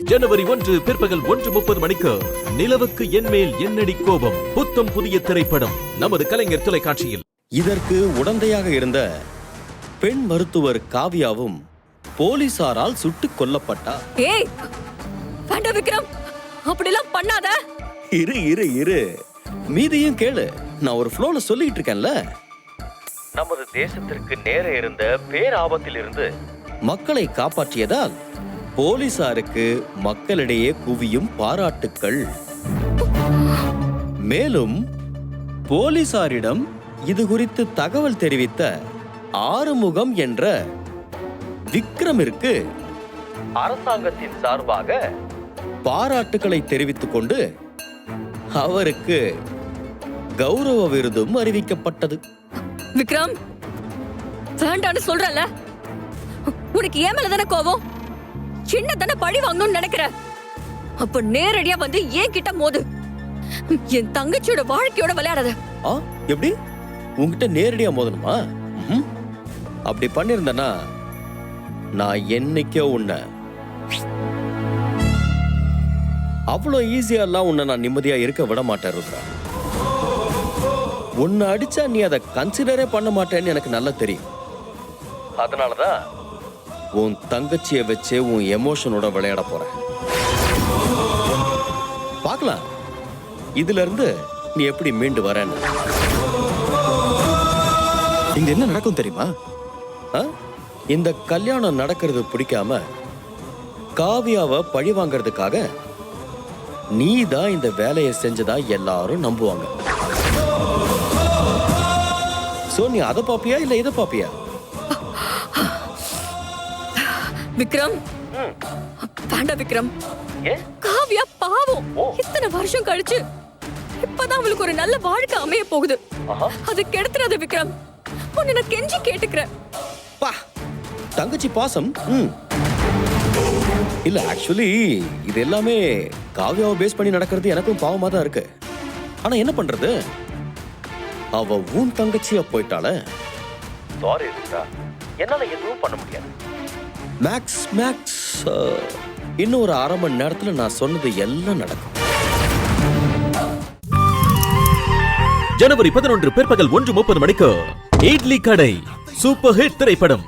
ஜனவரி 1 பிற்பகல் 1:30 மணிக்கு நிலவுக்கு என்மேல் என்னடி கோபம் புத்தம் புதிய திரைப்படம் நமது கலைஞர் தொலைக்காட்சியில். இதற்கு உடந்தையாக இருந்த பெண் மருத்துவர் காவியாவும் போலீசாரால் சுட்டுக் கொல்லப்பட்டார். ஏய் வேண்டாம் விக்ரம், அப்படிலாம் பண்ணாத. இரு இரு இரு மீதியும் கேளு. நான் ஒரு ஃப்ளோல சொல்லிட்டு இருக்கேன்ல. நமது தேசத்திற்கு நேர இருந்த பேராபத்தில் இருந்து மக்களை காப்பாற்றியதால் போலீசாருக்கு மக்களிடையே குவியும் பாராட்டுக்கள். மேலும் போலீசாரிடம் இது குறித்து தகவல் தெரிவித்த ஆறுமுகம் என்ற விக்ரமிற்கு அரசாங்கத்தின் சார்பாக பாராட்டுக்களை தெரிவித்துக் கொண்டு அவருக்கு கௌரவ விருதும் அறிவிக்கப்பட்டது. விக்ரம் வேண்டான்னு சொல்றல, உனக்கு ஏன் மேல தானே கோவம்? சின்ன தானே பழி வாங்கணும்னு நினைக்கிற, அப்ப நேரடியா வந்து ஏன் கிட்ட மோது. என் தங்கச்சியோட வாழ்க்கையோட விளையாடாத. எப்படி உன்கிட்ட நேரடியா மோதணுமா? அப்படி பண்ணிருந்தனா நான் என்னைக்கோ உன்னை அவ்வளோ ஈஸியா எல்லாம் உன்னை நான் நிம்மதியா இருக்க விட மாட்டேன் ருத்ரா. உன்னை அடிச்சா நீ அதை கன்சிடரே பண்ண மாட்டேன்னு எனக்கு நல்லா தெரியும். அதனாலதான் உன் தங்கச்சியை வச்சு உன் எமோஷனோட விளையாட போறேன். பார்க்கலாம் இதுல இருந்து நீ எப்படி மீண்டு வரேன்னு. இங்க என்ன நடக்கும் தெரியுமா? இந்த கல்யாணம் நடக்கிறது பிடிக்காம காவியாவை பழி வாங்கறதுக்காக நீ தான் இந்த வேலையை செஞ்சதா எல்லாரும் நம்புவாங்க. சோ நீ அதை பாப்பியா இல்ல இதை பாப்பியா? விக்ரம் வேண்டாம் விக்ரம். காவியா பாவம், இத்தனை வருஷம் கழிச்சு இப்பதான் அவளுக்கு ஒரு நல்ல வாழ்க்கை அமைய போகுது. அது கெடுத்துறாத விக்ரம், உன்னை நான் கெஞ்சி கேட்டுக்கிறேன். தங்கச்சி பாசம் இல்ல. ஆக்சுவலி இது எல்லாமே காவியாவை பேஸ் பண்ணி நடக்கிறது எனக்கும் பாவமா தான் இருக்கு. ஆனா என்ன பண்றது, அவ உன் தங்கச்சியா போயிட்டால. சாரி ருத்ரா, என்னால எதுவும் பண்ண முடியாது. மேக்ஸ் மேக்ஸ் இன்னும் ஒரு அரை மணி நேரத்துல நான் சொன்னது எல்லாம் நடக்கும். ஜனவரி 11 பிற்பகல் 1:30 மணிக்கு இட்லி கடை சூப்பர் ஹிட் திரைப்படம்.